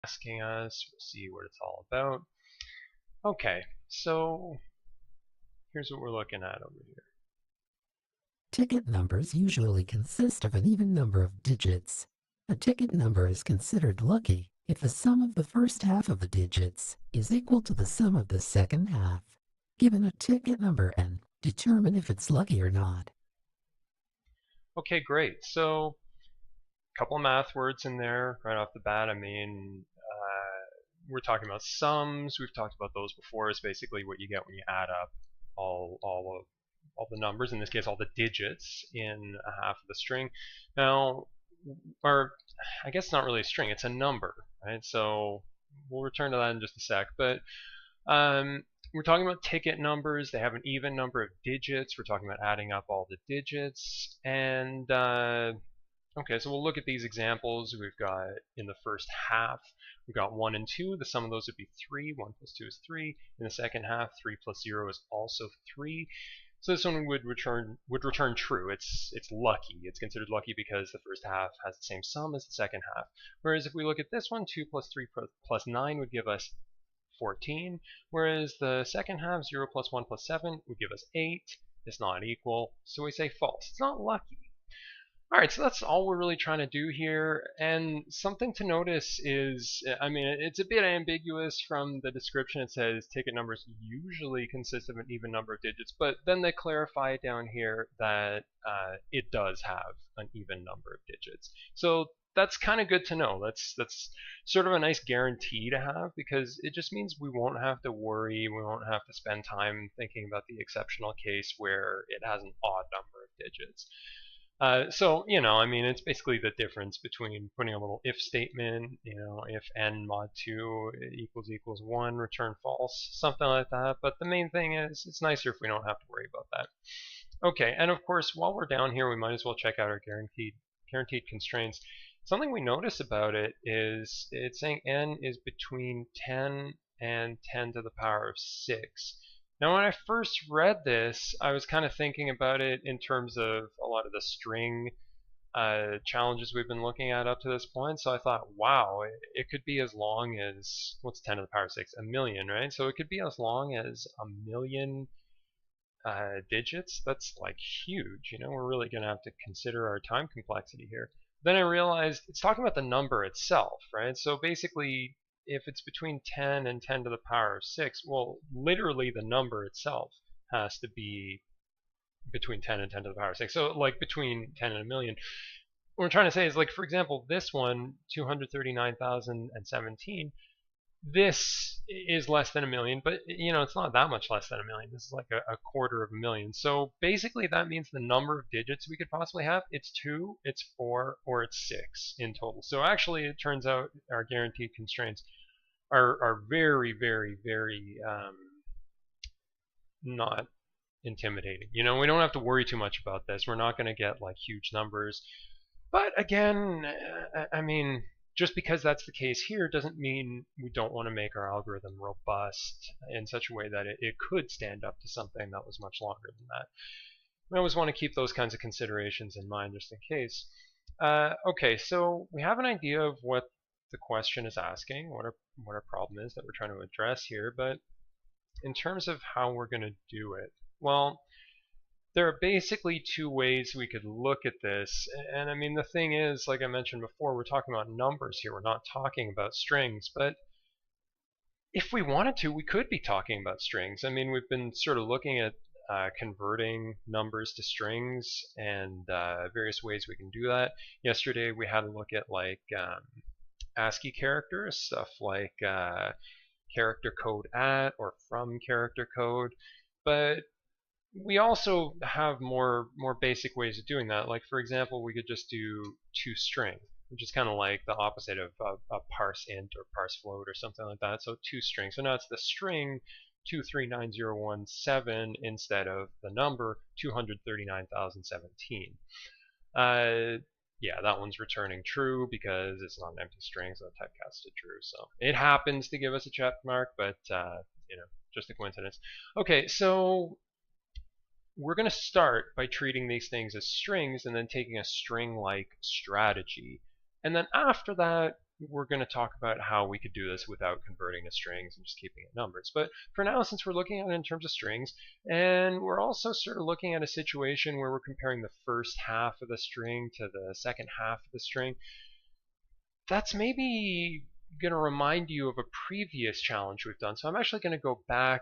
asking us. We'll see what it's all about. Okay, so here's what we're looking at over here. Ticket numbers usually consist of an even number of digits. A ticket number is considered lucky if the sum of the first half of the digits is equal to the sum of the second half. Given a ticket number n, determine if it's lucky or not. Okay, great. So a couple of math words in there right off the bat. I mean, we're talking about sums. We've talked about those before. It's basically what you get when you add up all the numbers, in this case all the digits in a half of the string. Now, or I guess it's not really a string, it's a number, right? So we'll return to that in just a sec. But we're talking about ticket numbers. They have an even number of digits. We're talking about adding up all the digits. And okay, so we'll look at these examples. We've got in the first half, we've got 1 and 2. The sum of those would be 3. 1 plus 2 is 3. In the second half, 3 plus 0 is also 3. So this one would return true. It's lucky. It's considered lucky because the first half has the same sum as the second half. Whereas if we look at this one, 2 plus 3 plus 9 would give us 14. Whereas the second half, 0 plus 1 plus 7, would give us 8. It's not equal, so we say false. It's not lucky. Alright, so that's all we're really trying to do here, and something to notice is, I mean, it's a bit ambiguous from the description. It says ticket numbers usually consist of an even number of digits, but then they clarify down here that it does have an even number of digits. So that's kind of good to know. That's sort of a nice guarantee to have, because it just means we won't have to worry, we won't have to spend time thinking about the exceptional case where it has an odd number of digits. So, you know, I mean, it's basically the difference between putting a little if statement, you know, if n mod 2 equals 1, return false, something like that. But the main thing is, it's nicer if we don't have to worry about that. Okay, and of course, while we're down here, we might as well check out our guaranteed constraints. Something we notice about it is it's saying n is between 10 and 10 to the power of 6. Now, when I first read this, I was kind of thinking about it in terms of a lot of the string challenges we've been looking at up to this point. So I thought, wow, it could be as long as, what's 10 to the power of 6? A million, right? So it could be as long as a million digits. That's like huge. You know, we're really going to have to consider our time complexity here. Then I realized it's talking about the number itself, right? So basically, if it's between 10 and 10 to the power of 6, well, literally the number itself has to be between 10 and 10 to the power of 6. So like between 10 and a million. What we're trying to say is, like, for example, this one, 239,017, this is less than a million, but you know, it's not that much less than a million. This is like a quarter of a million. So basically that means the number of digits we could possibly have, it's 2, it's 4, or it's 6 in total. So actually it turns out our guaranteed constraints are very, very, very not intimidating. You know, we don't have to worry too much about this. We're not going to get like huge numbers. But again, I mean, just because that's the case here doesn't mean we don't want to make our algorithm robust in such a way that it could stand up to something that was much longer than that. We always want to keep those kinds of considerations in mind just in case. Okay, so we have an idea of what the question is asking, what our problem is that we're trying to address here, but in terms of how we're going to do it, well, there are basically two ways we could look at this. And I mean, the thing is, like I mentioned before, we're talking about numbers here. We're not talking about strings. But if we wanted to, we could be talking about strings. I mean, we've been sort of looking at converting numbers to strings and various ways we can do that. Yesterday, we had a look at like ASCII characters, stuff like character code at or from character code. But we also have more basic ways of doing that. Like, for example, we could just do toString, which is kind of like the opposite of a parse int or parse float or something like that. So toString. So now it's the string 239,017 instead of the number 239,017. Yeah, that one's returning true because it's not an empty string, so typecast to true. So it happens to give us a check mark, but you know, just a coincidence. Okay, so we're going to start by treating these things as strings and then taking a string-like strategy. And then after that, we're going to talk about how we could do this without converting to strings and just keeping it numbers. But for now, since we're looking at it in terms of strings, and we're also sort of looking at a situation where we're comparing the first half of the string to the second half of the string, that's maybe going to remind you of a previous challenge we've done. So I'm actually going to go back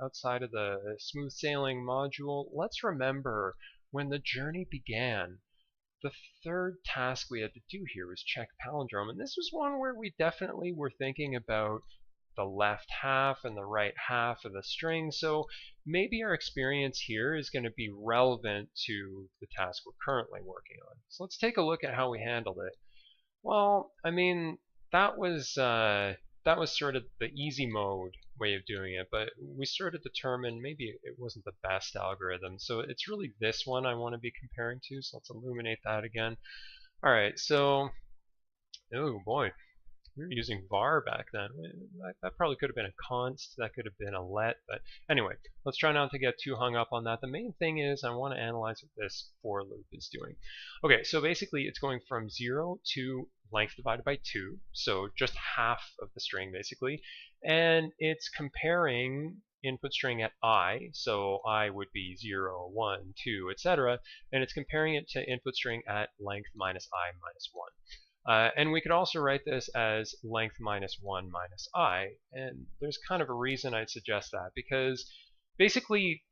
outside of the smooth sailing module. Let's remember when the journey began. The third task we had to do here was check palindrome, and this was one where we definitely were thinking about the left half and the right half of the string, so maybe our experience here is going to be relevant to the task we're currently working on. So let's take a look at how we handled it. Well, I mean, that was sort of the easy mode way of doing it, but we sort of determined maybe it wasn't the best algorithm. So it's really this one I want to be comparing to, so let's illuminate that again. All right, so, oh boy, we were using var back then. That probably could have been a const, that could have been a let, but anyway, let's try not to get too hung up on that. The main thing is I want to analyze what this for loop is doing. Okay, so basically it's going from 0 to length divided by 2, so just half of the string basically, and it's comparing input string at I, so I would be 0, 1, 2, etc., and it's comparing it to input string at length minus I minus 1. And we could also write this as length minus 1 minus I, and there's kind of a reason I'd suggest that, because basically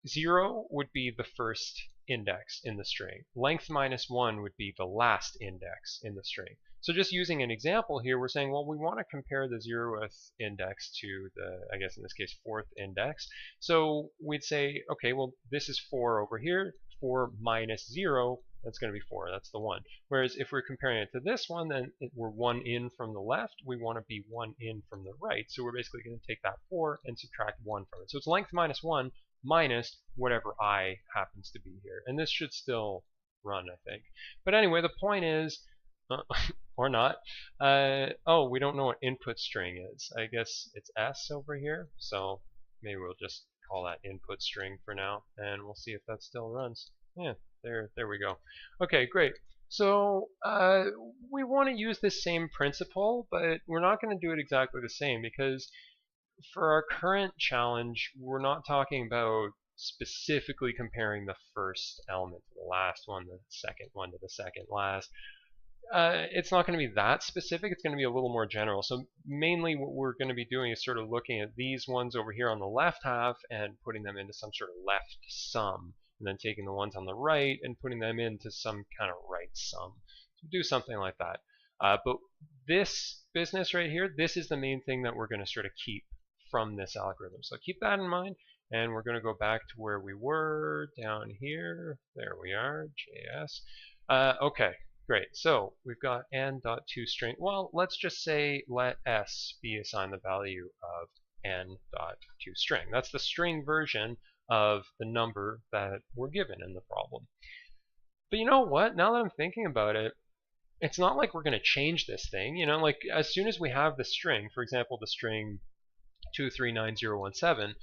0 would be the first index in the string. Length minus 1 would be the last index in the string. So just using an example here, we're saying, well, we want to compare the 0th index to the, I guess in this case, 4th index. So we'd say, okay, well, this is 4 over here. 4 minus 0, that's going to be 4. That's the 1. Whereas if we're comparing it to this one, then we're 1 in from the left. We want to be 1 in from the right. So we're basically going to take that 4 and subtract 1 from it. So it's length minus 1 minus whatever I happens to be here. And this should still run, I think. But anyway, the point is, or not, oh, we don't know what input string is. I guess it's S over here. So maybe we'll just call that input string for now, and we'll see if that still runs. Yeah, there we go. Okay, great. So we want to use this same principle, but we're not going to do it exactly the same, because for our current challenge, we're not talking about specifically comparing the first element to the last one, the second one to the second last. It's not going to be that specific. It's going to be a little more general. So mainly what we're going to be doing is sort of looking at these ones over here on the left half and putting them into some sort of left sum, and then taking the ones on the right and putting them into some kind of right sum. So do something like that. But this business right here, this is the main thing that we're going to sort of keep from this algorithm. So keep that in mind, and we're going to go back to where we were down here. There we are, JS. Okay. Great, so we've got n.toString. Well, let's just say let s be assigned the value of n.toString. That's the string version of the number that we're given in the problem. But you know what? Now that I'm thinking about it, it's not like we're going to change this thing. You know, like as soon as we have the string, for example, the string 239017,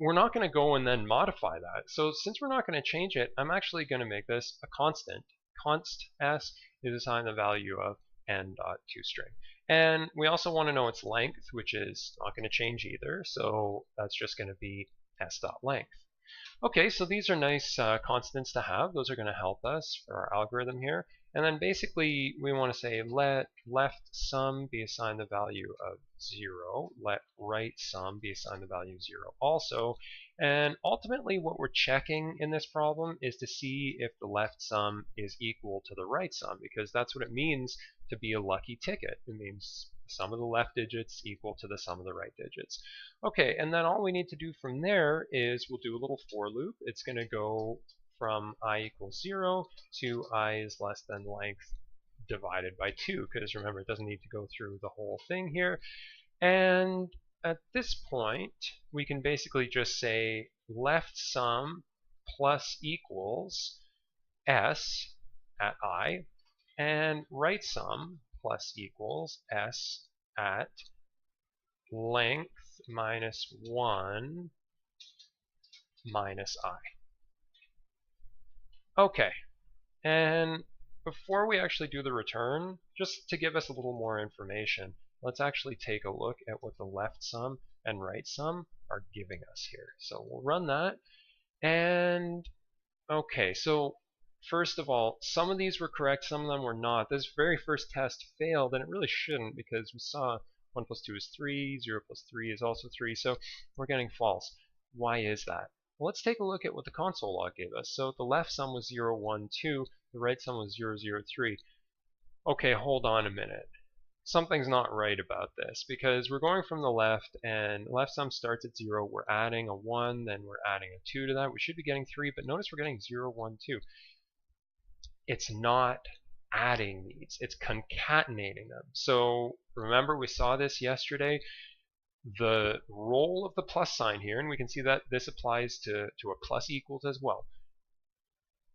we're not going to go and then modify that. So since we're not going to change it, I'm actually going to make this a constant. Const s is assigned the value of n.toString. And we also want to know its length, which is not going to change either, so that's just going to be s.length. Okay, so these are nice constants to have. Those are going to help us for our algorithm here. And then basically we want to say let left sum be assigned the value of 0, let right sum be assigned the value of 0 also. And ultimately what we're checking in this problem is to see if the left sum is equal to the right sum, because that's what it means to be a lucky ticket. It means the sum of the left digits equal to the sum of the right digits. Okay, and then all we need to do from there is we'll do a little for loop. It's going to go from I equals 0 to I is less than length divided by 2, because remember, it doesn't need to go through the whole thing here. And at this point, we can basically just say left sum plus equals s at I, and right sum plus equals s at length minus 1 minus I. Okay, and before we actually do the return, just to give us a little more information, let's actually take a look at what the left sum and right sum are giving us here. So we'll run that. And okay, so first of all, some of these were correct, some of them were not. This very first test failed, and it really shouldn't, because we saw 1 plus 2 is 3, 0 plus 3 is also 3, so we're getting false. Why is that? Well, let's take a look at what the console log gave us. So the left sum was 0, 1, 2, the right sum was 0, 0, 3. Okay, hold on a minute. Something's not right about this, because we're going from the left, and left sum starts at 0, we're adding a 1, then we're adding a 2 to that. We should be getting 3, but notice we're getting 0, 1, 2. It's not adding these, it's concatenating them. So remember, we saw this yesterday, the role of the plus sign here, and we can see that this applies to a plus equals as well.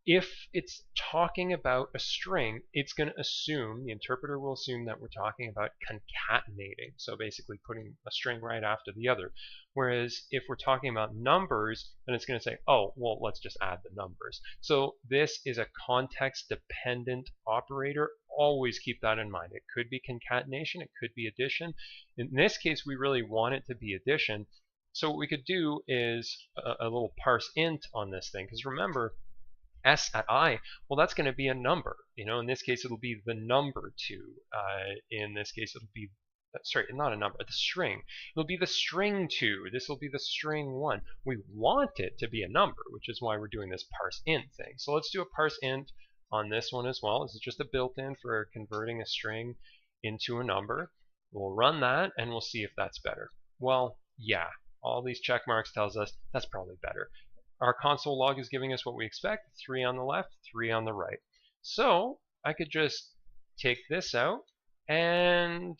If it's talking about a string, it's going to assume, the interpreter will assume that we're talking about concatenating, so basically putting a string right after the other. Whereas if we're talking about numbers, then it's going to say, oh, well, let's just add the numbers. So this is a context-dependent operator. Always keep that in mind. It could be concatenation, it could be addition. In this case, we really want it to be addition. So what we could do is a little parse int on this thing, because remember, s at I, well, that's going to be a number. In this case, it'll be the number 2. In this case, it'll be, sorry, not a number, the string. It'll be the string 2. This will be the string 1. We want it to be a number, which is why we're doing this parse int thing. So let's do a parse int on this one as well. This is just a built-in for converting a string into a number. We'll run that, and we'll see if that's better. Well, yeah, all these check marks tells us that's probably better. Our console log is giving us what we expect, 3 on the left, 3 on the right. So I could just take this out and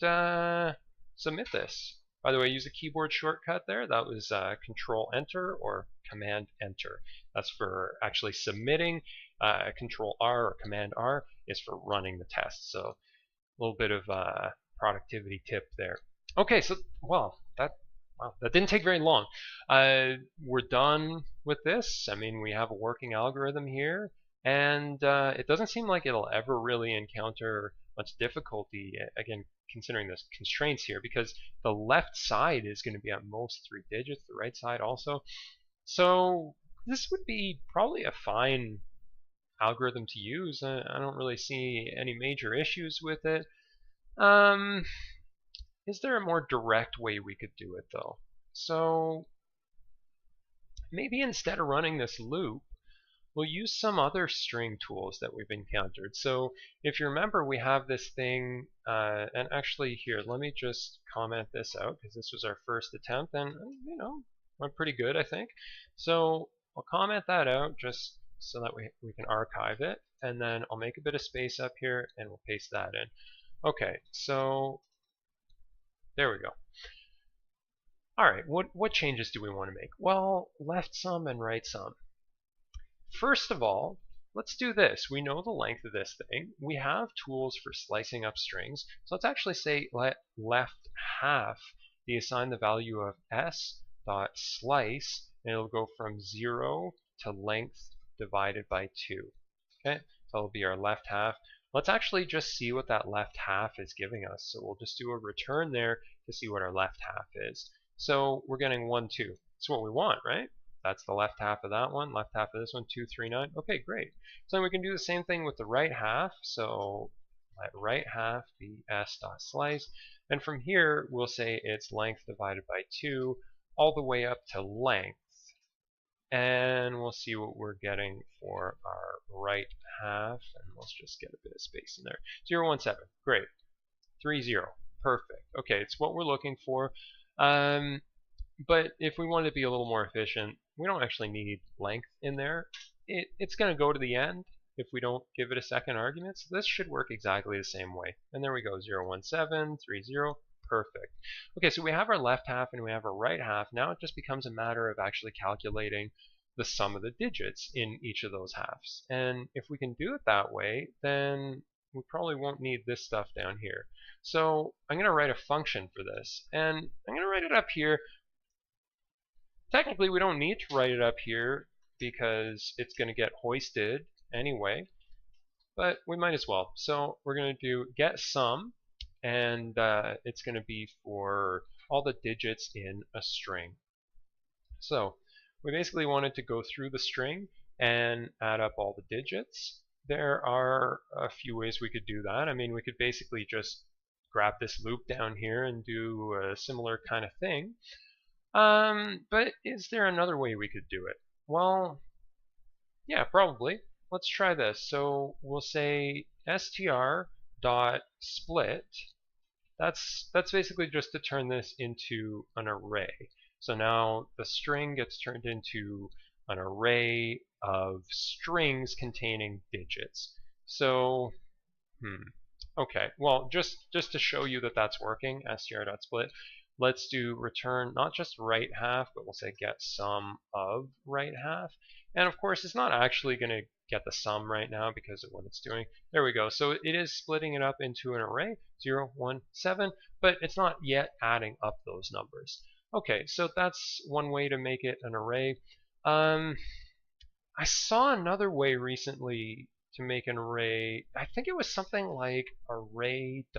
submit this. By the way, use a keyboard shortcut there. That was Control-Enter or Command-Enter. That's for actually submitting. Control-R or Command-R is for running the test. So a little bit of productivity tip there. Okay, so, well, that didn't take very long. We're done with this. I mean, we have a working algorithm here, and it doesn't seem like it'll ever really encounter much difficulty, again, considering the constraints here, because the left side is going to be at most 3 digits, the right side also. So this would be probably a fine algorithm to use. I don't really see any major issues with it. Is there a more direct way we could do it, though? So maybe instead of running this loop, we'll use some other string tools that we've encountered. So if you remember, we have this thing, and actually here, let me just comment this out, because this was our first attempt, and went pretty good, I think. So I'll comment that out just so that we can archive it, and then I'll make a bit of space up here, and we'll paste that in. Okay, so there we go. All right, what changes do we want to make? Well, left sum and right sum. First of all, let's do this. We know the length of this thing. We have tools for slicing up strings. So let's actually say let left half be assigned the value of s dot slice, and it'll go from 0 to length divided by 2. Okay, so it'll be our left half. Let's actually just see what that left half is giving us. So we'll just do a return there to see what our left half is. So we're getting 1, 2. That's what we want, right? That's the left half of that one, left half of this one, 2, 3, 9. Okay, great. So then we can do the same thing with the right half. So let right half be s dot slice. And from here, we'll say it's length divided by 2 all the way up to length. And we'll see what we're getting for our right half. And let's just get a bit of space in there. 0, 1, 7. Great. 3, 0. Perfect. Okay, it's what we're looking for. But if we want to be a little more efficient, we don't actually need length in there. It's going to go to the end if we don't give it a second argument. So this should work exactly the same way. And there we go, 0, 1, 7, 3, 0. Perfect. Okay, so we have our left half and we have our right half. Now it just becomes a matter of actually calculating the sum of the digits in each of those halves. And if we can do it that way, then we probably won't need this stuff down here. So I'm going to write a function for this. And I'm going to write it up here. Technically, we don't need to write it up here because it's going to get hoisted anyway. but we might as well. So we're going to do get sum, and it's going to be for all the digits in a string. So we basically wanted to go through the string and add up all the digits. There are a few ways we could do that. I mean, we could basically just grab this loop down here and do a similar kind of thing. But is there another way we could do it? Well, yeah, probably. Let's try this. So we'll say str dot split. That's basically just to turn this into an array. So now the string gets turned into an array of strings containing digits. So, okay. Well, just to show you that that's working, str.split, let's do return not just right half, but we'll say get sum of right half. And of course, it's not actually going to get the sum right now because of what it's doing. There we go. So it is splitting it up into an array, 0, 1, 7, but it's not yet adding up those numbers. Okay, so that's one way to make it an array. I saw another way recently to make an array. I think it was something like Array.from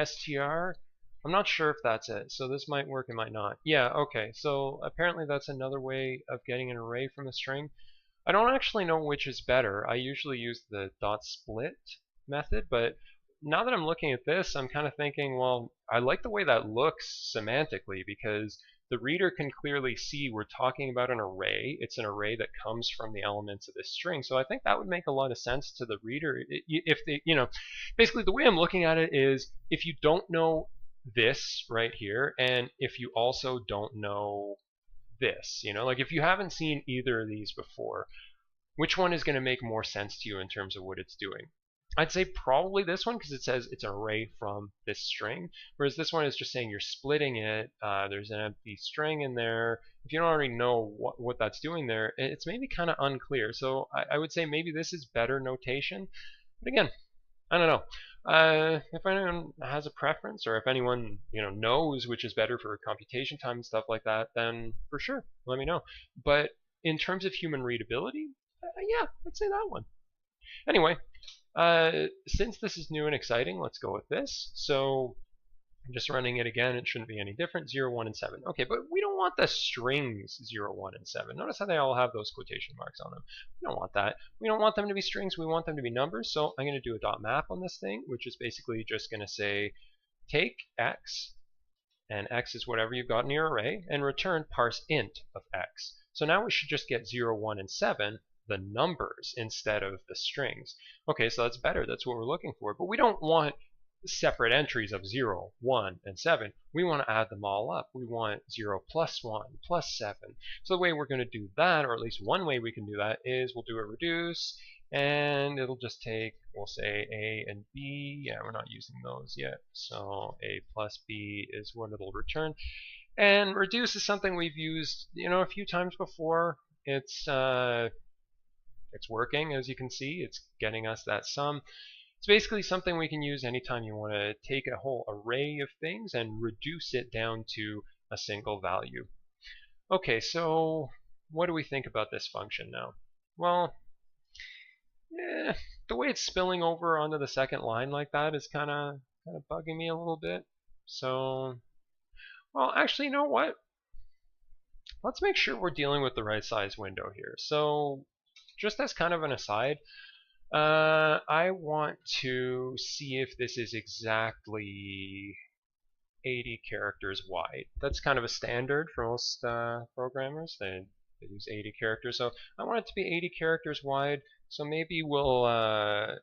str. I'm not sure if that's it, so this might work, it might not. Yeah, okay, so apparently that's another way of getting an array from a string. I don't actually know which is better. I usually use the dot split method, but now that I'm looking at this, I'm kind of thinking, well, I like the way that looks semantically because the reader can clearly see we're talking about an array. It's an array that comes from the elements of this string. So I think that would make a lot of sense to the reader. If they, basically the way I'm looking at it is if you don't know this right here, and if you also don't know this, like if you haven't seen either of these before, which one is going to make more sense to you in terms of what it's doing? I'd say probably this one because it says it's an array from this string, whereas this one is just saying you're splitting it. There's an empty string in there. If you don't already know what that's doing there, it's maybe kind of unclear. So I would say maybe this is better notation. But again, I don't know. If anyone has a preference, or if anyone knows which is better for computation time and stuff like that, then for sure, let me know. But in terms of human readability, yeah, I'd say that one. Anyway, since this is new and exciting, let's go with this. So I'm just running it again. It shouldn't be any different. 0, 1, and 7. Okay, but we don't want the strings 0, 1, and 7. Notice how they all have those quotation marks on them. We don't want that. We don't want them to be strings. We want them to be numbers. So I'm going to do a dot map on this thing, which is basically just going to say take x, and x is whatever you've got in your array, and return parse int of x. So now we should just get 0, 1, and 7, the numbers, instead of the strings. Okay, so that's better. That's what we're looking for. But we don't want separate entries of 0, 1, and 7. We want to add them all up. We want 0 plus 1 plus 7. So the way we're going to do that, or at least one way we can do that, is we'll do a reduce, and it'll just take, we'll say a and b. Yeah, we're not using those yet. So a plus b is what it'll return. And reduce is something we've used, a few times before. It's working, as you can see. It's getting us that sum. It's basically something we can use anytime you want to take a whole array of things and reduce it down to a single value. Okay, so what do we think about this function now? Well, the way it's spilling over onto the second line like that is kind of bugging me a little bit. So, well, actually, you know what? Let's make sure we're dealing with the right size window here. So, just as kind of an aside, I want to see if this is exactly 80 characters wide. That's kind of a standard for most programmers. They use 80 characters. So I want it to be 80 characters wide. So maybe we'll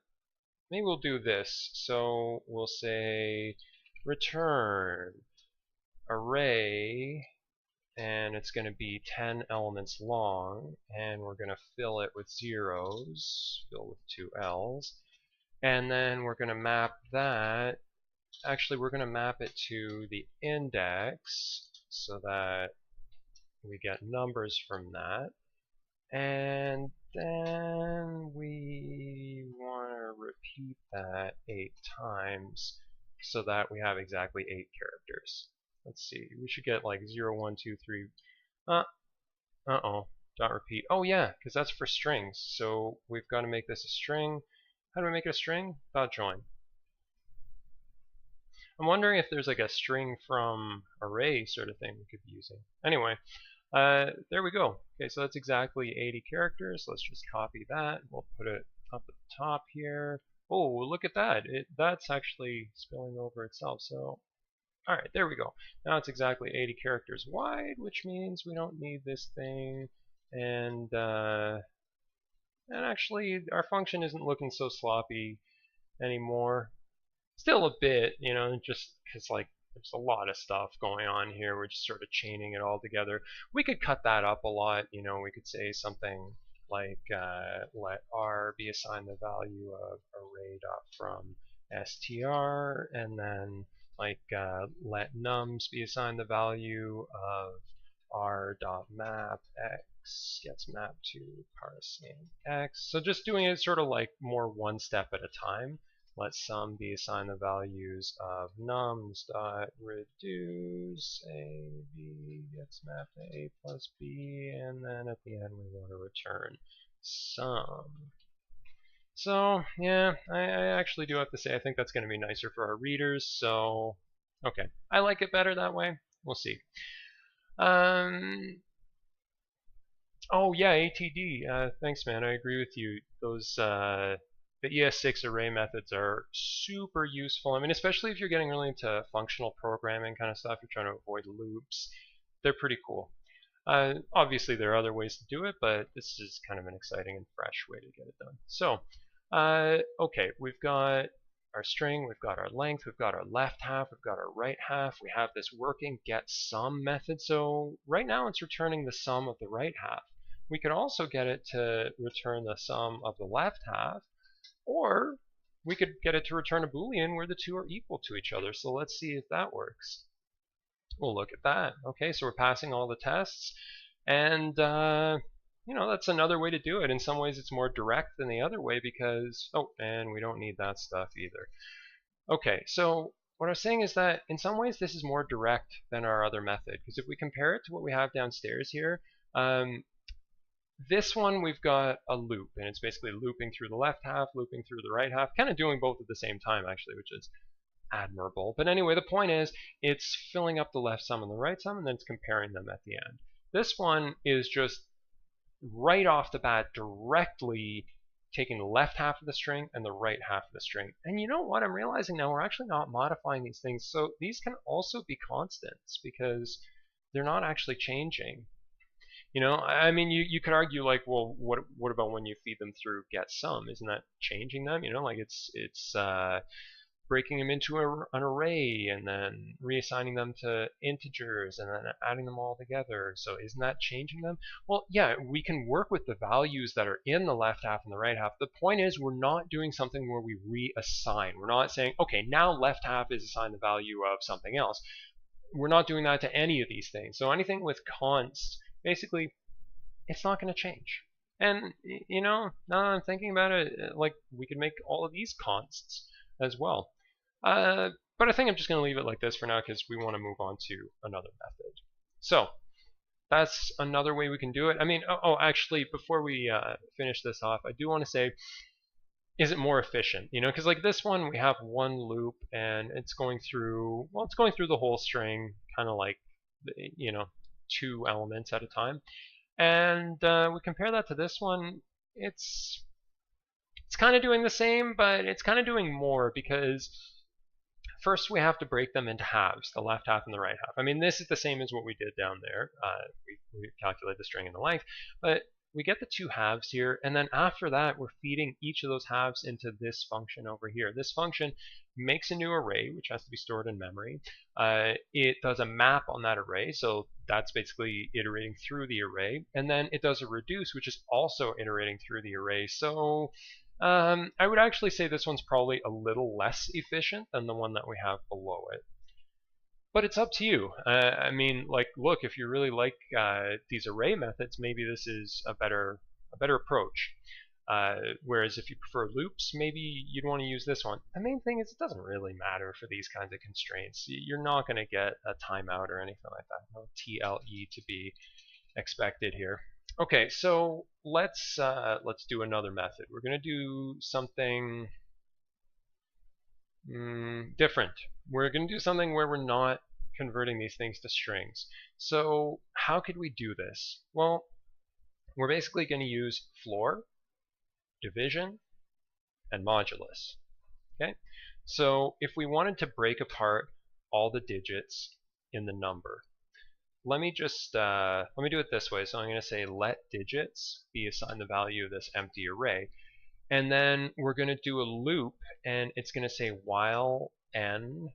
do this. So we'll say return array, and it's going to be 10 elements long, and we're going to fill it with zeros, fill with 2 L's, and then we're going to map that. Actually, we're going to map it to the index so that we get numbers from that, and then we want to repeat that 8 times so that we have exactly 8 characters. Let's see, we should get like 0, 1, 2, 3. Uh-oh. dot repeat. Oh yeah, because that's for strings. So we've got to make this a string. How do we make it a string? Dot join. I'm wondering if there's like a string from array sort of thing we could be using. Anyway, there we go. Okay, so that's exactly 80 characters. Let's just copy that. We'll put it up at the top here. Oh, look at that. That's actually spilling over itself. So, alright, there we go. Now it's exactly 80 characters wide, which means we don't need this thing. And actually, our function isn't looking so sloppy anymore. Still a bit, you know, just because like there's a lot of stuff going on here. We're just sort of chaining it all together. We could cut that up a lot. You know, we could say something like let r be assigned the value of array.from str, and then like let nums be assigned the value of r.map x gets mapped to parsing x. So just doing it sort of like more one step at a time. Let sum be assigned the values of nums dot reduce a b gets mapped to a plus b, and then at the end we want to return sum. So yeah, I actually do have to say I think that's going to be nicer for our readers. So okay, I like it better that way. We'll see. Oh yeah, ATD. Thanks, man. I agree with you. Those the ES6 array methods are super useful. I mean, especially if you're getting really into functional programming kind of stuff, you're trying to avoid loops. They're pretty cool. Obviously, there are other ways to do it, but this is kind of an exciting and fresh way to get it done. So, okay, we've got our string, we've got our length, we've got our left half, we've got our right half. We have this working getSum method. So right now it's returning the sum of the right half. We could also get it to return the sum of the left half, or we could get it to return a Boolean where the two are equal to each other. So let's see if that works. We'll look at that. Okay, so we're passing all the tests, and you know, that's another way to do it. In some ways it's more direct than the other way because, oh, and we don't need that stuff either. Okay, so what I was saying is that in some ways this is more direct than our other method, because if we compare it to what we have downstairs here, this one we've got a loop, and it's basically looping through the left half, looping through the right half, kind of doing both at the same time actually, which is admirable. But anyway, the point is it's filling up the left sum and the right sum, and then it's comparing them at the end. This one is just right off the bat directly taking the left half of the string and the right half of the string. And you know what? I'm realizing now we're actually not modifying these things. So these can also be constants because they're not actually changing. You know, I mean, you could argue like, well, what about when you feed them through getSum? Isn't that changing them? You know, like it's breaking them into an array and then reassigning them to integers and then adding them all together. So isn't that changing them? Well, yeah, we can work with the values that are in the left half and the right half. The point is we're not doing something where we reassign. We're not saying, okay, now left half is assigned the value of something else. We're not doing that to any of these things. So anything with const, basically, it's not going to change. And, you know, now that I'm thinking about it, like, we could make all of these consts as well. But I think I'm just going to leave it like this for now because we want to move on to another method. So that's another way we can do it. I mean, actually, before we finish this off, I do want to say, is it more efficient? You know, because like this one, we have one loop and it's going through, well, it's going through the whole string, kind of like, you know, 2 elements at a time. And we compare that to this one, it's kind of doing the same, but it's kind of doing more because first we have to break them into halves, the left half and the right half. I mean, this is the same as what we did down there. We calculate the string and the length, but we get the 2 halves here, and then after that we're feeding each of those halves into this function over here. This function makes a new array, which has to be stored in memory. It does a map on that array, so that's basically iterating through the array, and then it does a reduce, which is also iterating through the array. So I would actually say this one's probably a little less efficient than the one that we have below it. But it's up to you. I mean, like, look, if you really like these array methods, maybe this is a better approach. Whereas if you prefer loops, maybe you'd want to use this one. The main thing is it doesn't really matter for these kinds of constraints. You're not going to get a timeout or anything like that. No TLE to be expected here. Okay, so let's do another method. We're going to do something different. We're going to do something where we're not converting these things to strings. So how could we do this? Well, we're basically going to use floor, division, and modulus. Okay, so if we wanted to break apart all the digits in the number, let me do it this way. So I'm going to say let digits be assigned the value of this empty array, and then we're going to do a loop, and it's going to say while n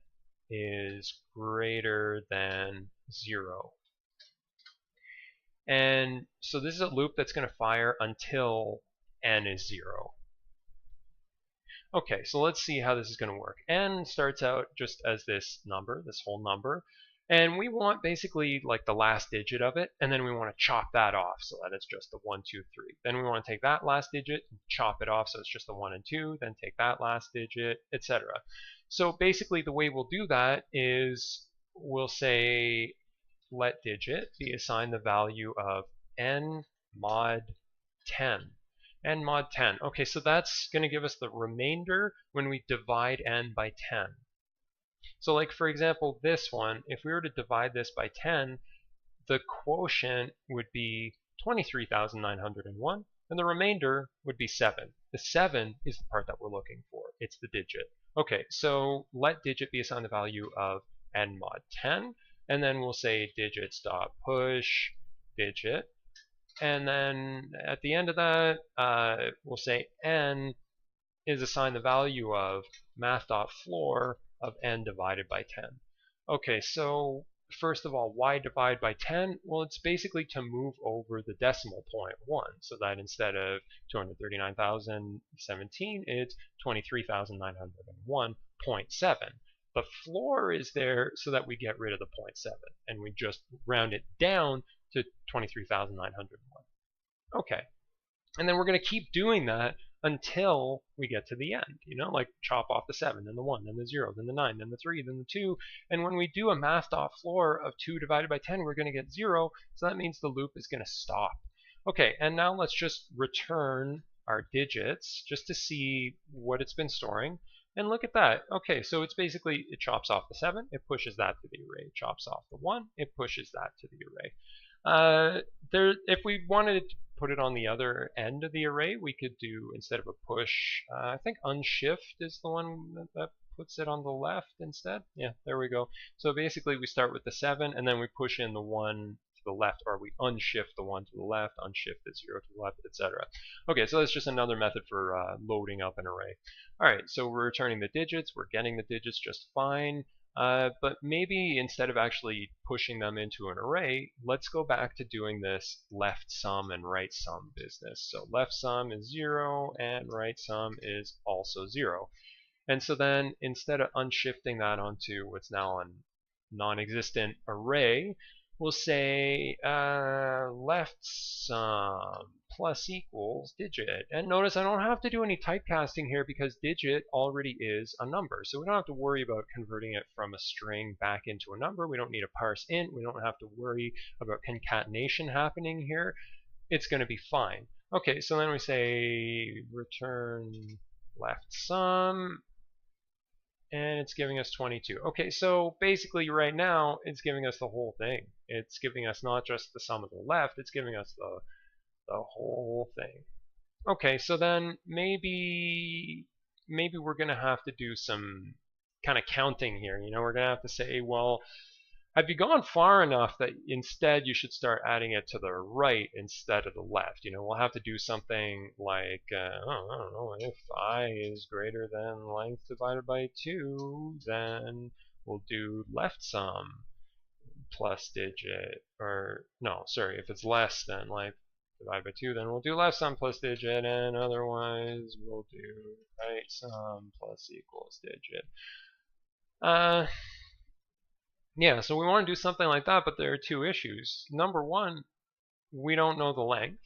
is greater than 0. And so this is a loop that's going to fire until n is 0. Okay, so let's see how this is going to work. N starts out just as this number, this whole number, and we want basically like the last digit of it, and then we want to chop that off so that it's just the 1, 2, 3. Then we want to take that last digit, chop it off so it's just the 1 and 2, then take that last digit, etc. So basically the way we'll do that is we'll say let digit be assigned the value of n mod 10. N mod 10. Okay, so that's going to give us the remainder when we divide n by 10. So like for example this one, if we were to divide this by 10, the quotient would be 23,901 and the remainder would be 7. The 7 is the part that we're looking for. It's the digit. Okay, so let digit be assigned the value of n mod 10, and then we'll say digits dot push digit. And then at the end of that, we'll say n is assigned the value of Math.floor of n divided by 10. Okay, so first of all, why divide by 10? Well, it's basically to move over the decimal point 1, so that instead of 239,017, it's 23,901.7. The floor is there so that we get rid of the 0.7, and we just round it down to 23,901. Okay, and then we're going to keep doing that until we get to the end, like chop off the 7, then the 1, then the 0, then the 9, then the 3, then the 2, and when we do a Math.floor of 2 divided by 10, we're going to get 0, so that means the loop is going to stop. Okay, and now let's just return our digits just to see what it's been storing. And look at that. Okay, so it's basically, it chops off the 7, it pushes that to the array. It chops off the 1, it pushes that to the array. If we wanted to put it on the other end of the array, we could do, instead of a push, I think unshift is the one that puts it on the left instead. Yeah, there we go. So basically we start with the 7, and then we push in the 1 to the left, or we unshift the 1 to the left, unshift the 0 to the left, etc. Okay, so that's just another method for loading up an array. Alright, so we're returning the digits, we're getting the digits just fine. But maybe instead of actually pushing them into an array, let's go back to doing this left sum and right sum business. So left sum is 0 and right sum is also 0. And so then instead of unshifting that onto what's now a non-existent array, we'll say left sum plus equals digit. And notice I don't have to do any typecasting here because digit already is a number. So we don't have to worry about converting it from a string back into a number. We don't need a parse int. We don't have to worry about concatenation happening here. It's going to be fine. Okay, so then we say return left sum, and it's giving us 22. Okay, so basically right now it's giving us the whole thing. It's giving us not just the sum of the left, it's giving us the whole thing. Okay, so then maybe we're going to have to do some kind of counting here. We're going to have to say, well, have you gone far enough that instead you should start adding it to the right instead of the left? We'll have to do something like, I don't know, if I is greater than length divided by 2, then we'll do left sum plus digit, or no, sorry, if it's less than length divided by 2, then we'll do left sum plus digit, and otherwise we'll do right sum plus equals digit. Yeah, so we want to do something like that, but there are two issues. Number one, we don't know the length,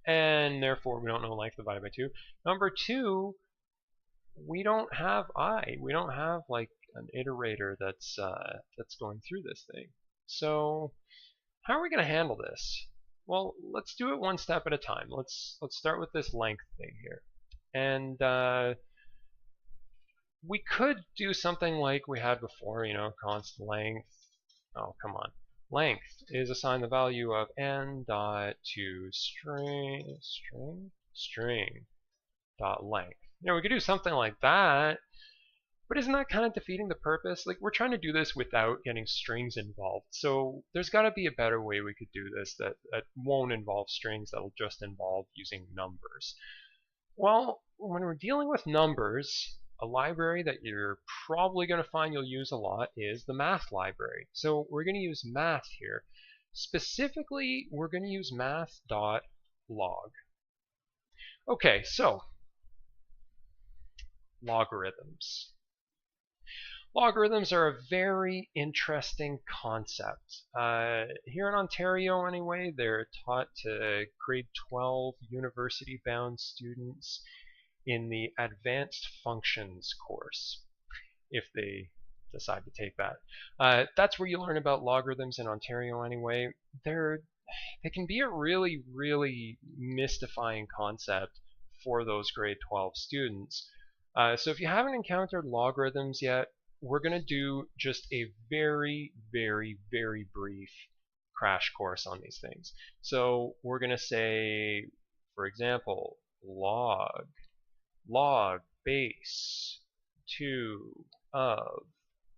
and therefore we don't know length divided by 2. Number two, we don't have I. We don't have like an iterator that's going through this thing. So how are we going to handle this? Well, let's do it one step at a time. Let's start with this length thing here. And we could do something like we had before, const length. Oh, come on. Length is assigned the value of n dot to string dot length. We could do something like that, but isn't that kind of defeating the purpose? Like, we're trying to do this without getting strings involved. So there's got to be a better way we could do this that won't involve strings, that'll just involve using numbers. Well, when we're dealing with numbers, a library that you're probably going to find you'll use a lot is the math library. So we're going to use math here. Specifically, we're going to use math.log. Okay, so logarithms. Logarithms are a very interesting concept. Here in Ontario, anyway, they're taught to grade 12 university-bound students in the Advanced Functions course, if they decide to take that. That's where you learn about logarithms in Ontario anyway. They can be a really, really mystifying concept for those grade 12 students. So if you haven't encountered logarithms yet, we're going to do just a very, very, very brief crash course on these things. So we're going to say, for example, log base 2 of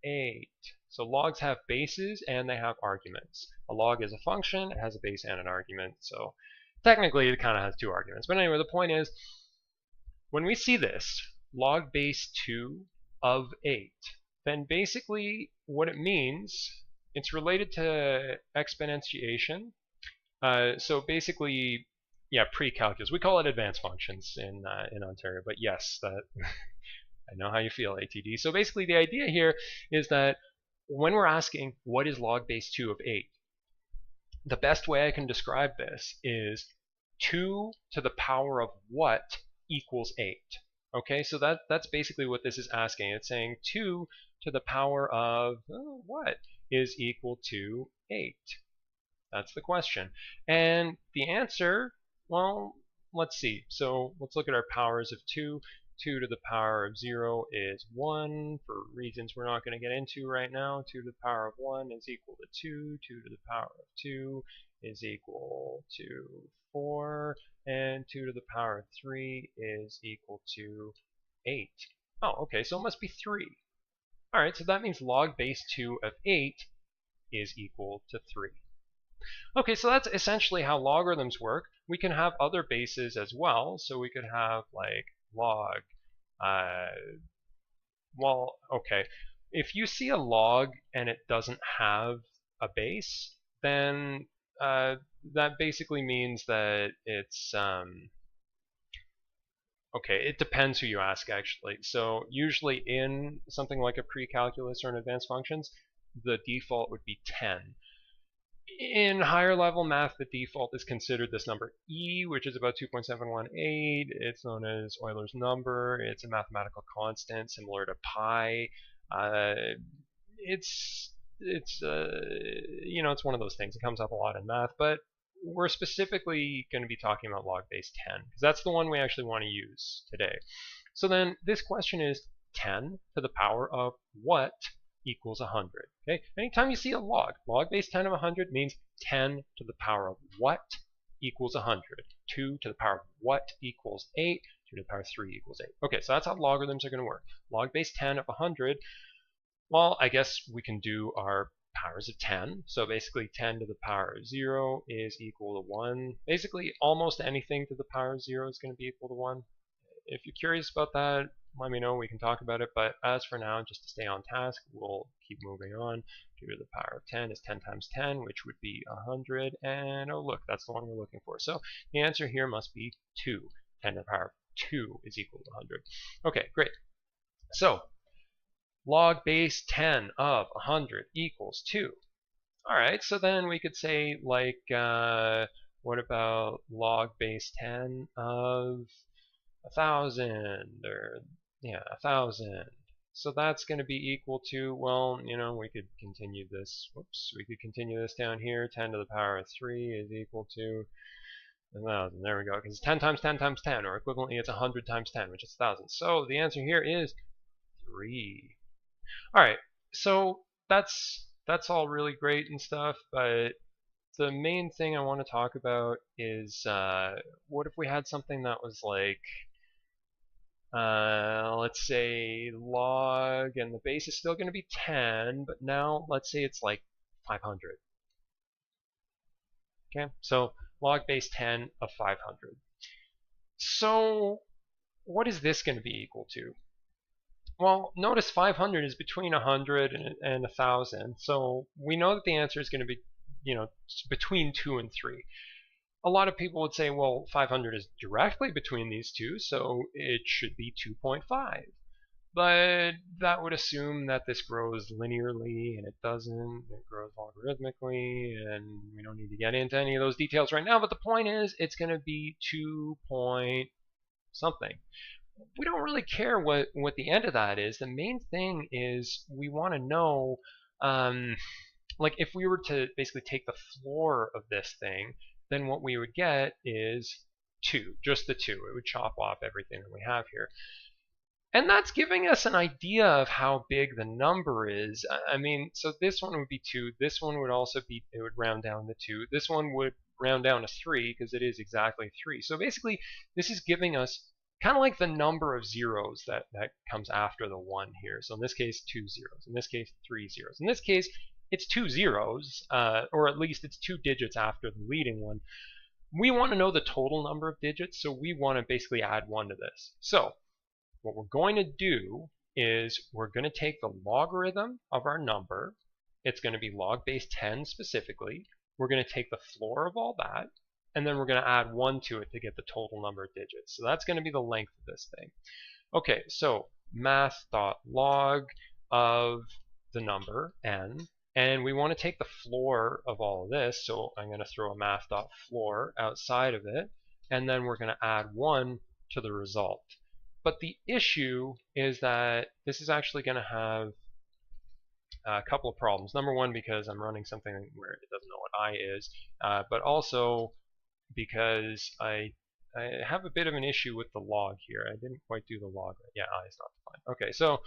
8. So logs have bases and they have arguments. A log is a function, it has a base and an argument, so technically it kind of has two arguments. But anyway, the point is, when we see this, log base 2 of 8, then basically what it means, it's related to exponentiation. So basically, yeah, pre-calculus. We call it advanced functions in Ontario, but yes, that I know how you feel, ATD. So basically, the idea here is that when we're asking what is log base 2 of 8, the best way I can describe this is 2 to the power of what equals 8. Okay, so that's basically what this is asking. It's saying 2 to the power of what is equal to 8. That's the question. And the answer, well, let's see. So let's look at our powers of 2. 2 to the power of 0 is 1, for reasons we're not going to get into right now. 2 to the power of 1 is equal to 2. 2 to the power of 2 is equal to 4. And 2 to the power of 3 is equal to 8. Oh, okay, so it must be 3. Alright, so that means log base 2 of 8 is equal to 3. Okay, so that's essentially how logarithms work. We can have other bases as well. So we could have like log. Well, okay. If you see a log and it doesn't have a base, then that basically means that it's okay, it depends who you ask actually. So usually in something like a pre-calculus or an advanced functions, the default would be 10. In higher level math, the default is considered this number e, which is about 2.718. It's known as Euler's number. It's a mathematical constant similar to pi. It's it's one of those things. It comes up a lot in math, but we're specifically going to be talking about log base 10 because that's the one we actually want to use today. So then this question is 10 to the power of what equals 100. Okay, anytime you see a log base 10 of 100 means 10 to the power of what equals 100. 2 to the power of what equals 8. 2 to the power of 3 equals 8. Okay, so that's how logarithms are going to work. Log base 10 of 100, well, I guess we can do our powers of 10. So basically 10 to the power of 0 is equal to 1. Basically almost anything to the power of 0 is going to be equal to 1. If you're curious about that, let me know, we can talk about it, but as for now, just to stay on task, we'll keep moving on. 2 to the power of 10 is 10 times 10, which would be 100, and oh look, that's the one we're looking for. So the answer here must be 2. 10 to the power of 2 is equal to 100. Okay, great. So log base 10 of 100 equals 2. Alright, so then we could say, like, what about log base 10 of 1,000, or, yeah, 1,000. So that's going to be equal to, well, we could continue this. Whoops, we could continue this down here. 10 to the power of 3 is equal to 1,000. There we go. Because 10 times 10 times 10, or equivalently, it's 100 times 10, which is 1,000. So the answer here is 3. All right. So that's all really great and stuff, but the main thing I want to talk about is what if we had something that was like, let's say log, and the base is still going to be 10, but now let's say it's like 500. Okay, so log base 10 of 500. So what is this going to be equal to? Well, notice 500 is between 100 and 1,000, so we know that the answer is going to be, between 2 and 3. A lot of people would say, well, 500 is directly between these two, so it should be 2.5. But that would assume that this grows linearly, and it doesn't. It grows logarithmically, and we don't need to get into any of those details right now. But the point is, it's going to be 2 point something. We don't really care what the end of that is. The main thing is we want to know, like if we were to basically take the floor of this thing, then what we would get is 2, just the 2. It would chop off everything that we have here. And that's giving us an idea of how big the number is. I mean, so this one would be 2. This one would also be, it would round down to 2. This one would round down to 3 because it is exactly 3. So basically, this is giving us kind of like the number of zeros that comes after the 1 here. So in this case, 2 zeros. In this case, 3 zeros. In this case, it's 2 zeros, or at least it's 2 digits after the leading one. We want to know the total number of digits, so we want to basically add 1 to this. So what we're going to do is we're going to take the logarithm of our number. It's going to be log base 10 specifically. We're going to take the floor of all that, and then we're going to add 1 to it to get the total number of digits. So that's going to be the length of this thing. Okay, so math.log of the number n, and we want to take the floor of all of this, so I'm going to throw a math.floor outside of it, and then we're going to add 1 to the result. But the issue is that this is actually going to have a couple of problems. Number one, because I'm running something where it doesn't know what I is, but also because I have a bit of an issue with the log here. I didn't quite do the log right. Yeah, I is not defined. Okay, so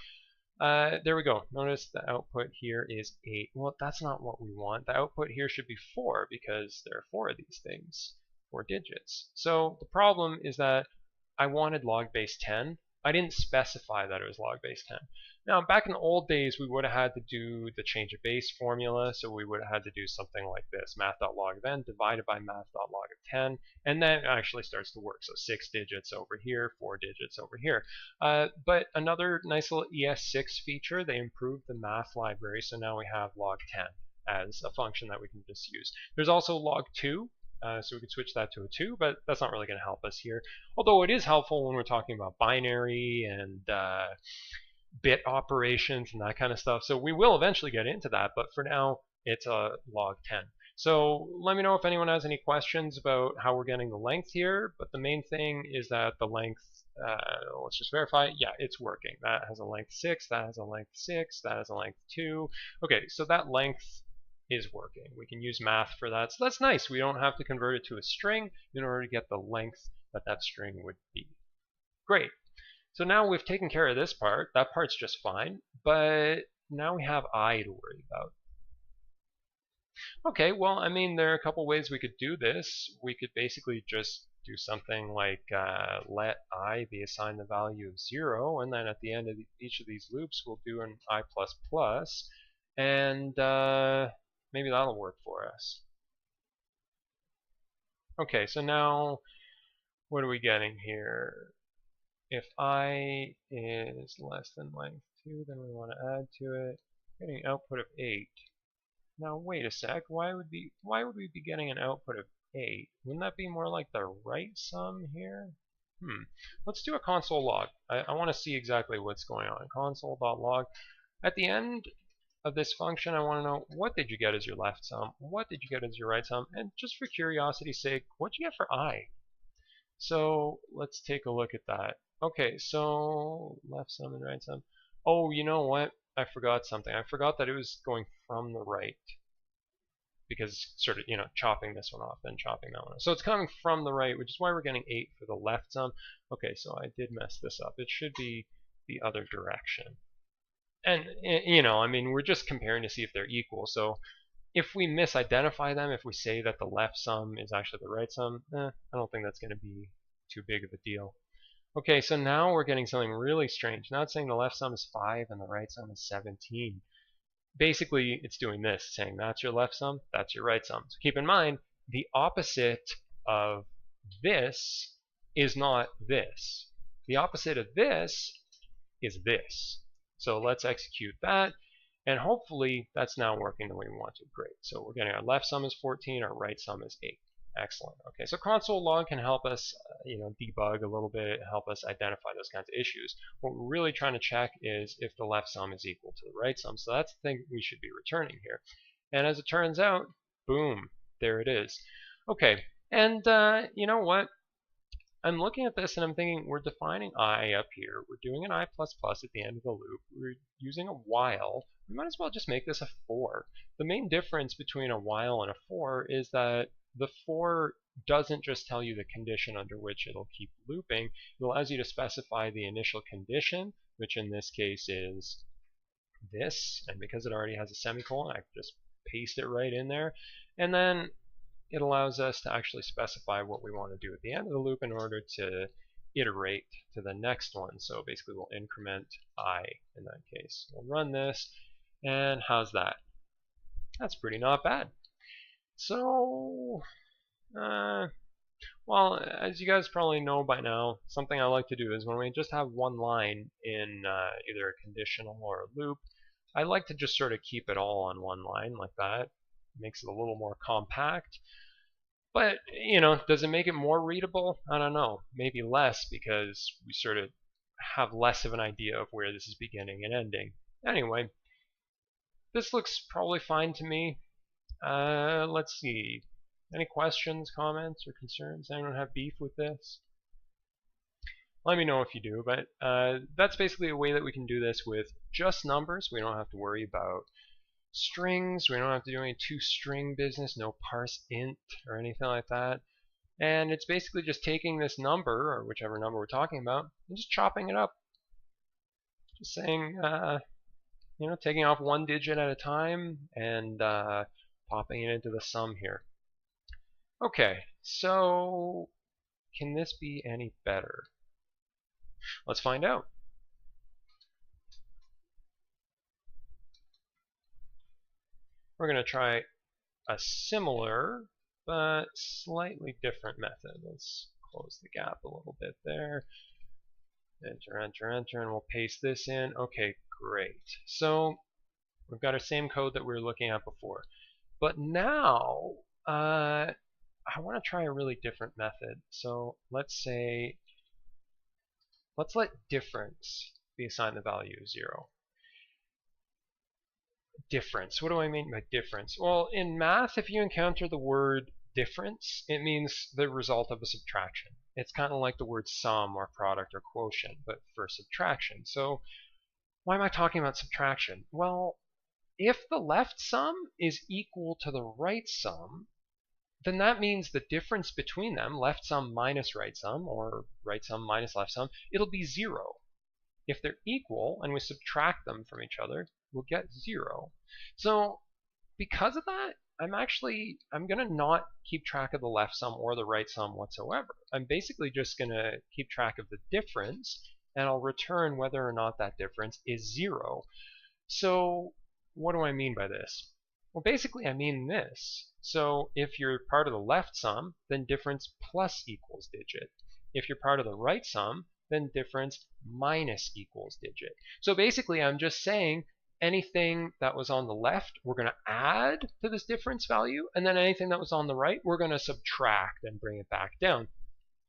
there we go. Notice the output here is 8. Well, that's not what we want. The output here should be 4 because there are 4 of these things, 4 digits. So the problem is that I wanted log base 10. I didn't specify that it was log base 10. Now, back in the old days, we would have had to do the change of base formula, so we would have had to do something like this, math.log of n divided by math.log of 10, and then it actually starts to work. So 6 digits over here, 4 digits over here. But another nice little ES6 feature, they improved the math library, so now we have log 10 as a function that we can just use. There's also log 2. So we could switch that to a 2, but that's not really going to help us here. Although it is helpful when we're talking about binary and bit operations and that kind of stuff. So we will eventually get into that, but for now, it's a log 10. So let me know if anyone has any questions about how we're getting the length here, but the main thing is that the length, let's just verify, yeah, it's working. That has a length 6, that has a length 6, that has a length 2. Okay, so that length is working. We can use math for that. So that's nice. We don't have to convert it to a string in order to get the length that that string would be. Great. So now we've taken care of this part. That part's just fine. But now we have I to worry about. Okay, well, I mean, there are a couple ways we could do this. We could basically just do something like let I be assigned the value of 0, and then at the end of each of these loops, we'll do an I++, and maybe that'll work for us. Okay, so now what are we getting here? If I is less than length 2, then we want to add to it. Getting an output of 8. Now wait a sec, why would we be getting an output of 8? Wouldn't that be more like the right sum here? Let's do a console log. I want to see exactly what's going on. Console.log. At the end of this function, I want to know, what did you get as your left sum? What did you get as your right sum? And just for curiosity's sake, what did you get for I? So let's take a look at that. Okay, so left sum and right sum. Oh, you know what? I forgot something. I forgot that it was going from the right, because sort of, chopping this one off, then chopping that one off. So it's coming from the right, which is why we're getting 8 for the left sum. Okay, so I did mess this up. It should be the other direction. And, I mean, we're just comparing to see if they're equal. So if we misidentify them, if we say that the left sum is actually the right sum, I don't think that's going to be too big of a deal. Okay, so now we're getting something really strange. Now it's saying the left sum is 5 and the right sum is 17. Basically, it's doing this, saying that's your left sum, that's your right sum. So keep in mind, the opposite of this is not this. The opposite of this is this. So let's execute that, and hopefully that's now working the way we want to. Great. So we're getting our left sum is 14, our right sum is 8. Excellent. Okay, so console log can help us, debug a little bit, help us identify those kinds of issues. What we're really trying to check is if the left sum is equal to the right sum. So that's the thing we should be returning here. And as it turns out, boom, there it is. Okay, and you know what? I'm looking at this and I'm thinking we're defining I up here. We're doing an I++ at the end of the loop. We're using a while. We might as well just make this a for. The main difference between a while and a for is that the for doesn't just tell you the condition under which it'll keep looping. It allows you to specify the initial condition, which in this case is this. And because it already has a semicolon, I can just paste it right in there. And then it allows us to actually specify what we want to do at the end of the loop in order to iterate to the next one. So basically we'll increment I in that case. We'll run this, and how's that? That's pretty not bad. So, well, as you guys probably know by now, something I like to do is when we just have one line in either a conditional or a loop, I like to just sort of keep it all on one line like that. It makes it a little more compact. But, does it make it more readable? I don't know. Maybe less, because we sort of have less of an idea of where this is beginning and ending. Anyway, this looks probably fine to me. Let's see. Any questions, comments, or concerns? Anyone have beef with this? Let me know if you do, but that's basically a way that we can do this with just numbers. We don't have to worry about strings. We don't have to do any toString business, no parse int or anything like that. And it's basically just taking this number, or whichever number we're talking about, and just chopping it up. Just saying, taking off one digit at a time and popping it into the sum here. Okay, so can this be any better? Let's find out. We're going to try a similar but slightly different method. Let's close the gap a little bit there. Enter, enter, enter, and we'll paste this in. Okay, great. So we've got our same code that we were looking at before. But now I want to try a really different method. So let's let difference be assigned the value of 0. Difference. What do I mean by difference? Well, in math, if you encounter the word difference, it means the result of a subtraction. It's kind of like the word sum or product or quotient, but for subtraction. So why am I talking about subtraction? Well, if the left sum is equal to the right sum, then that means the difference between them, left sum minus right sum, or right sum minus left sum, it'll be 0. If they're equal and we subtract them from each other, we'll get 0. So because of that, I'm going to not keep track of the left sum or the right sum whatsoever. I'm basically just going to keep track of the difference, and I'll return whether or not that difference is 0. So what do I mean by this? Well, basically I mean this. So if you're part of the left sum, then difference plus equals digit. If you're part of the right sum, then difference minus equals digit. So basically I'm just saying anything that was on the left we're going to add to this difference value, and then anything that was on the right we're going to subtract and bring it back down.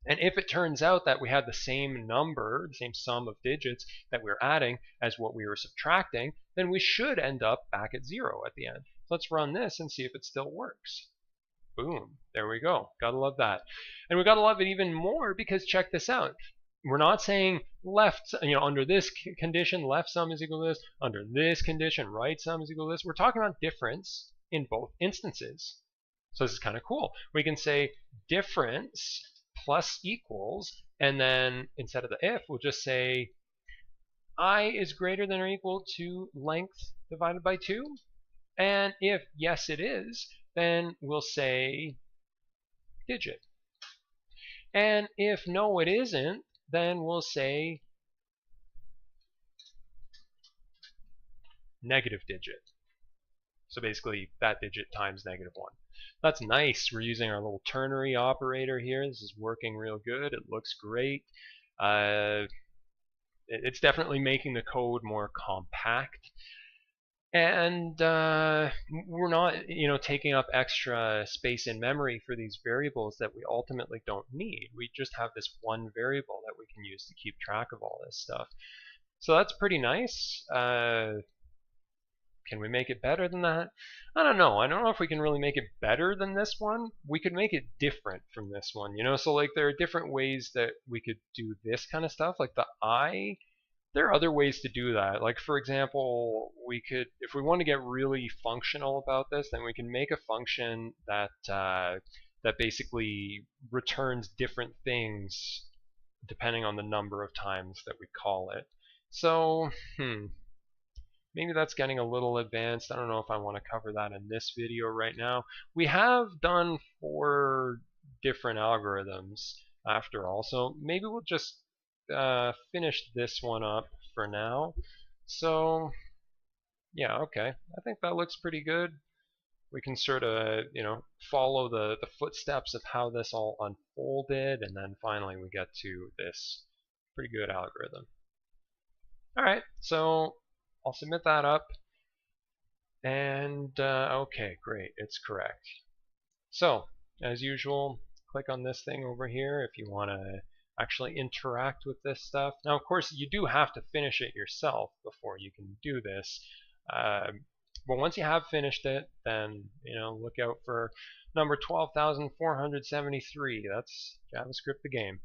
And if it turns out that we had the same number, the same sum of digits that we were adding as what we were subtracting, then we should end up back at 0 at the end. So let's run this and see if it still works. Boom, there we go. Gotta love that. And we gotta love it even more because check this out. We're not saying left, under this condition, left sum is equal to this. Under this condition, right sum is equal to this. We're talking about difference in both instances. So this is kind of cool. We can say difference plus equals, and then instead of the if, we'll just say I is greater than or equal to length divided by 2. And if yes it is, then we'll say digit. And if no it isn't, then we'll say negative digit. So basically that digit times -1. That's nice. We're using our little ternary operator here. This is working real good. It looks great. It's definitely making the code more compact. And we're not, taking up extra space in memory for these variables that we ultimately don't need. We just have this one variable that we can use to keep track of all this stuff. So that's pretty nice. Can we make it better than that? I don't know. I don't know if we can really make it better than this one. We could make it different from this one, So like there are different ways that we could do this kind of stuff. Like the I, there are other ways to do that. Like for example, we could, if we want to get really functional about this, then we can make a function that that basically returns different things depending on the number of times that we call it. So, maybe that's getting a little advanced. I don't know if I want to cover that in this video right now. We have done 4 different algorithms after all, so maybe we'll just finish this one up for now. So yeah, okay. I think that looks pretty good. We can sort of, follow the footsteps of how this all unfolded, and then finally we get to this pretty good algorithm. Alright, so I'll submit that up, and okay, great, it's correct. So, as usual, click on this thing over here if you want to actually interact with this stuff. Now, of course, you do have to finish it yourself before you can do this. But once you have finished it, then look out for number 12,473. That's JavaScript the game.